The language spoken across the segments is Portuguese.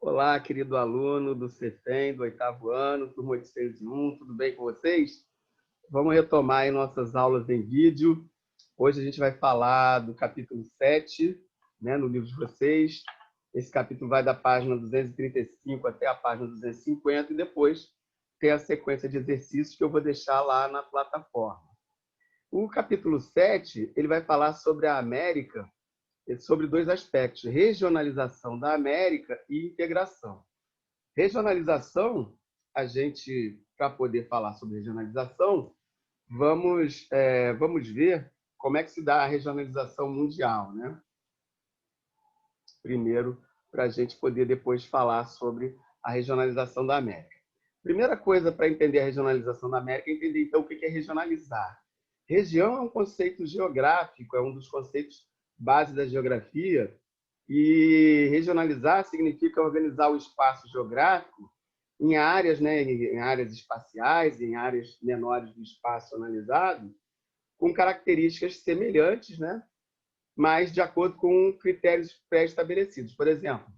Olá, querido aluno do CEFEM, do 8º ano, turma 801, tudo bem com vocês? Vamos retomar aí nossas aulas em vídeo. Hoje a gente vai falar do capítulo 7, né, no livro de vocês. Esse capítulo vai da página 235 até a página 250 e depois tem a sequência de exercícios que eu vou deixar lá na plataforma. O capítulo 7, ele vai falar sobre a América, sobre dois aspectos: regionalização da América e integração. Regionalização, para poder falar sobre regionalização, vamos ver como é que se dá a regionalização mundial, né? Primeiro, para a gente poder depois falar sobre a regionalização da América. Primeira coisa para entender a regionalização da América é entender, então, o que é regionalizar. Região é um conceito geográfico, é um dos conceitos base da geografia, e regionalizar significa organizar o espaço geográfico em áreas, né, em áreas espaciais, em áreas menores do espaço analisado, com características semelhantes, né, mas de acordo com critérios pré-estabelecidos. Por exemplo,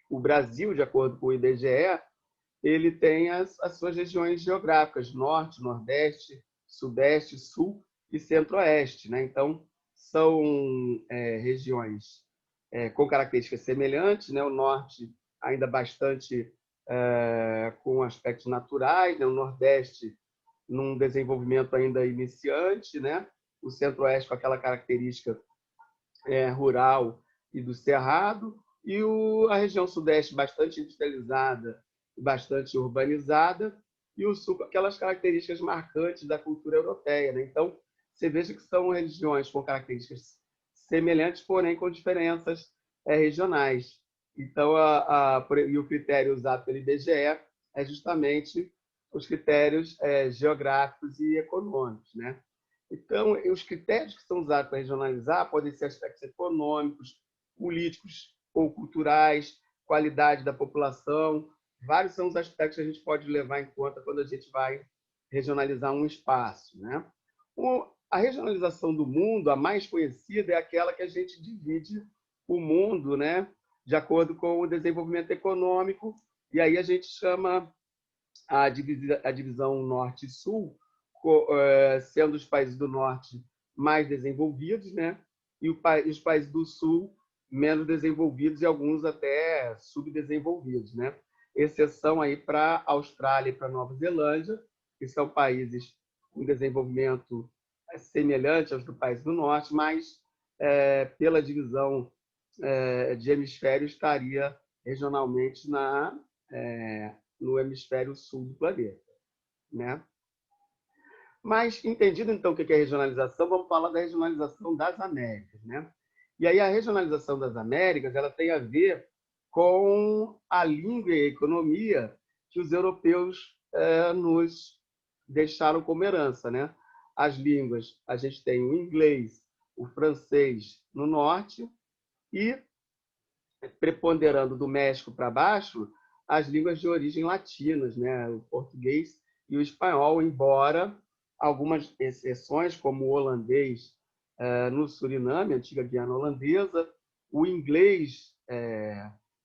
o Brasil, de acordo com o IBGE, ele tem as suas regiões geográficas: norte, nordeste, sudeste, sul e centro-oeste, né? Então, são regiões com características semelhantes, né? O norte ainda bastante com aspectos naturais, né? O nordeste num desenvolvimento ainda iniciante, né? O centro-oeste com aquela característica rural e do cerrado, e a região sudeste bastante industrializada, bastante urbanizada, e o sul com aquelas características marcantes da cultura europeia, né? Então, você veja que são regiões com características semelhantes, porém com diferenças regionais. Então, e o critério usado pelo IBGE é justamente os critérios geográficos e econômicos, né? Então, os critérios que são usados para regionalizar podem ser aspectos econômicos, políticos ou culturais, qualidade da população. Vários são os aspectos que a gente pode levar em conta quando a gente vai regionalizar um espaço, né? A regionalização do mundo, a mais conhecida, é aquela que a gente divide o mundo, né, de acordo com o desenvolvimento econômico, e aí a gente chama a divisão norte e sul, sendo os países do norte mais desenvolvidos, né, e os países do sul menos desenvolvidos e alguns até subdesenvolvidos, né? Exceção aí para a Austrália e para a Nova Zelândia, que são países com desenvolvimento semelhante aos do país do norte, mas pela divisão de hemisfério estaria regionalmente no hemisfério sul do planeta, né? Mas, entendido então o que é regionalização, vamos falar da regionalização das Américas, né? E aí a regionalização das Américas, ela tem a ver com a língua e a economia que os europeus nos deixaram como herança, né? As línguas, a gente tem o inglês, o francês no norte e, preponderando do México para baixo, as línguas de origem latinas, né? O português e o espanhol, embora algumas exceções, como o holandês no Suriname, antiga Guiana holandesa, o inglês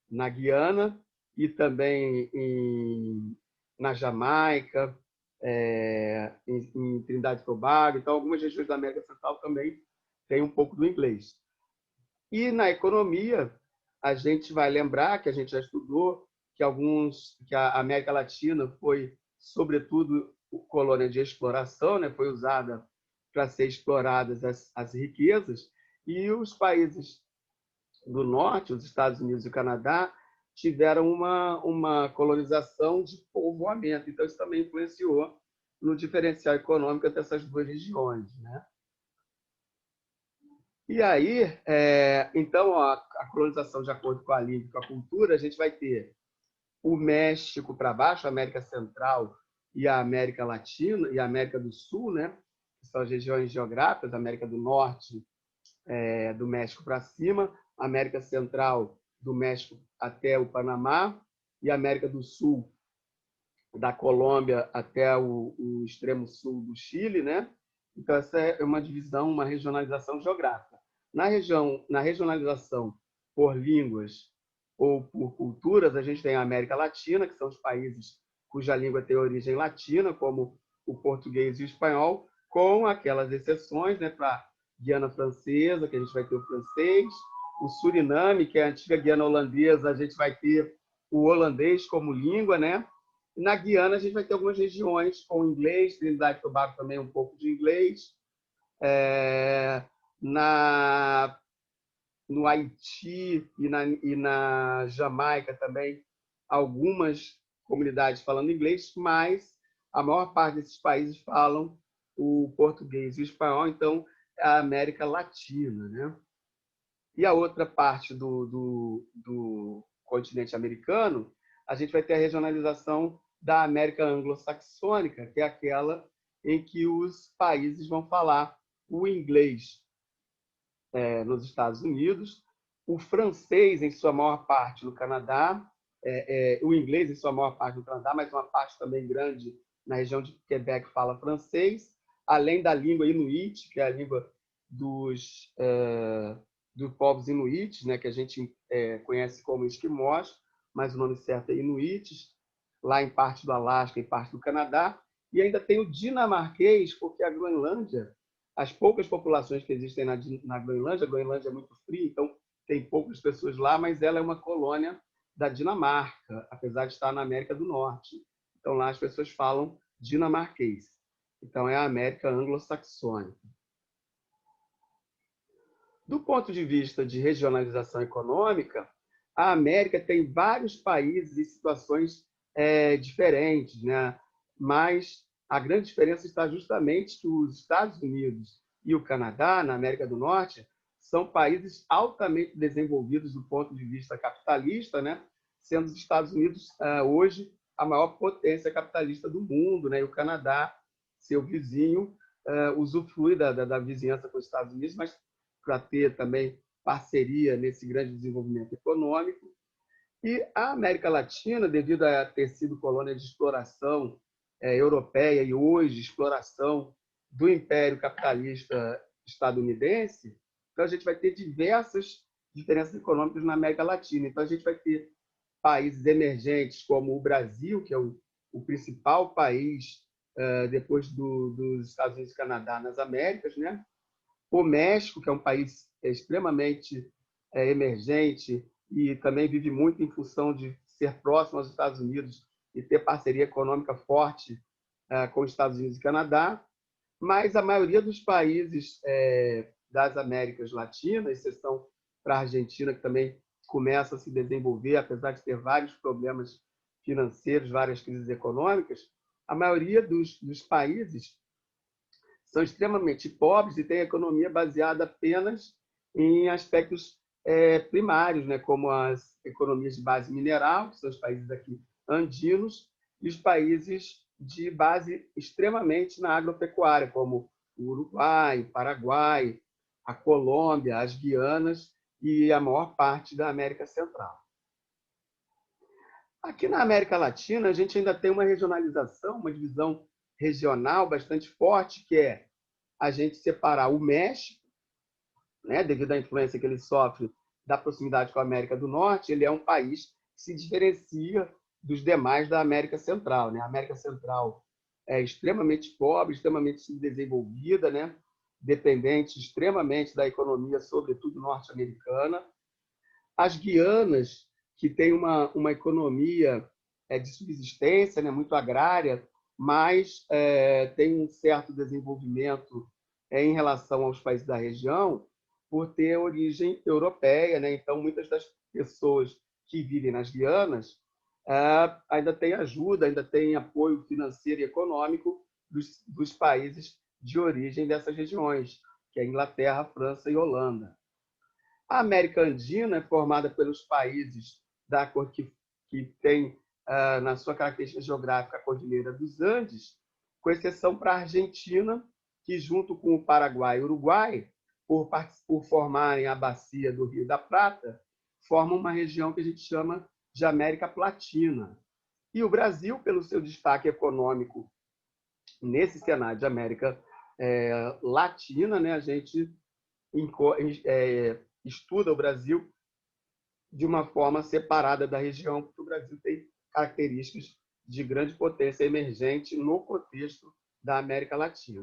na Guiana e também na Jamaica, em Trindade e Tobago. Então, algumas regiões da América Central também têm um pouco do inglês. E na economia, a gente vai lembrar que a gente já estudou que a América Latina foi, sobretudo, colônia de exploração, né? Foi usada para ser exploradas as riquezas, e os países do norte, os Estados Unidos e o Canadá, tiveram uma colonização de povoamento. Então, isso também influenciou no diferencial econômico dessas duas regiões, né? E aí, então, a colonização de acordo com a língua e com a cultura, a gente vai ter o México para baixo, a América Central e a América Latina e a América do Sul, né? Que são as regiões geográficas, a América do Norte, do México para cima, a América Central do México até o Panamá e a América do Sul da Colômbia até o extremo sul do Chile, né? Então, essa é uma divisão, uma regionalização geográfica. Na regionalização por línguas ou por culturas, a gente tem a América Latina, que são os países cuja língua tem origem latina, como o português e o espanhol, com aquelas exceções, né, para Guiana Francesa, que a gente vai ter o francês, o Suriname, que é a antiga Guiana holandesa, a gente vai ter o holandês como língua, né? E na Guiana a gente vai ter algumas regiões com inglês, Trinidade e Tobago também um pouco de inglês, na no Haiti e na Jamaica também algumas comunidades falando inglês, mas a maior parte desses países falam o português e o espanhol, então é a América Latina, né? E a outra parte do continente americano, a gente vai ter a regionalização da América anglo-saxônica, que é aquela em que os países vão falar o inglês nos Estados Unidos, o francês em sua maior parte no Canadá, o inglês em sua maior parte no Canadá, mas uma parte também grande na região de Quebec fala francês, além da língua inuit, que é a língua dos povos inuites, né, que a gente conhece como esquimós, mas o nome certo é inuites, lá em parte do Alasca e parte do Canadá, e ainda tem o dinamarquês, porque a Groenlândia, as poucas populações que existem na Groenlândia, a Groenlândia é muito fria, então tem poucas pessoas lá, mas ela é uma colônia da Dinamarca, apesar de estar na América do Norte. Então lá as pessoas falam dinamarquês. Então é a América anglo-saxônica. Do ponto de vista de regionalização econômica, a América tem vários países e situações diferentes, né? Mas a grande diferença está justamente que os Estados Unidos e o Canadá, na América do Norte, são países altamente desenvolvidos do ponto de vista capitalista, né? Sendo os Estados Unidos, hoje, a maior potência capitalista do mundo, né? E o Canadá, seu vizinho, usufrui da vizinhança com os Estados Unidos, mas para ter também parceria nesse grande desenvolvimento econômico. E a América Latina, devido a ter sido colônia de exploração europeia e hoje exploração do império capitalista estadunidense, então a gente vai ter diversas diferenças econômicas na América Latina. Então a gente vai ter países emergentes como o Brasil, que é o principal país depois dos Estados Unidos e Canadá nas Américas, né? O México, que é um país extremamente emergente e também vive muito em função de ser próximo aos Estados Unidos e ter parceria econômica forte com os Estados Unidos e Canadá. Mas a maioria dos países das Américas Latinas, exceção para a Argentina, que também começa a se desenvolver, apesar de ter vários problemas financeiros, várias crises econômicas, a maioria dos países são extremamente pobres e têm economia baseada apenas em aspectos primários, né, como as economias de base mineral, que são os países aqui andinos, e os países de base extremamente na agropecuária, como o Uruguai, o Paraguai, a Colômbia, as Guianas e a maior parte da América Central. Aqui na América Latina, a gente ainda tem uma regionalização, uma divisão regional bastante forte, que é a gente separar o México, né, devido à influência que ele sofre da proximidade com a América do Norte, ele é um país que se diferencia dos demais da América Central, né? A América Central é extremamente pobre, extremamente subdesenvolvida, né? Dependente extremamente da economia, sobretudo norte-americana. As Guianas, que têm uma economia de subsistência, né? Muito agrária, mas tem um certo desenvolvimento em relação aos países da região, por ter origem europeia, né? Então, muitas das pessoas que vivem nas Guianas ainda têm ajuda, ainda têm apoio financeiro e econômico dos países de origem dessas regiões, que é Inglaterra, França e Holanda. A América Andina é formada pelos países que tem na sua característica geográfica a Cordilheira dos Andes, com exceção para a Argentina, que junto com o Paraguai e o Uruguai, por formarem a bacia do Rio da Prata, formam uma região que a gente chama de América Platina. E o Brasil, pelo seu destaque econômico nesse cenário de América Latina, né, a gente estuda o Brasil de uma forma separada da região, porque o Brasil tem características de grande potência emergente no contexto da América Latina.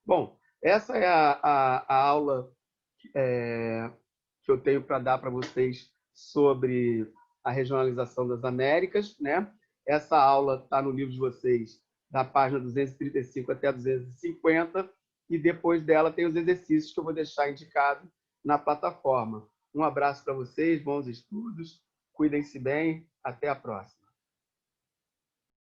Bom, essa é a aula que eu tenho para dar para vocês sobre a regionalização das Américas, né? Essa aula está no livro de vocês, da página 235 até 250, e depois dela tem os exercícios que eu vou deixar indicado na plataforma. Um abraço para vocês, bons estudos, cuidem-se bem, até a próxima.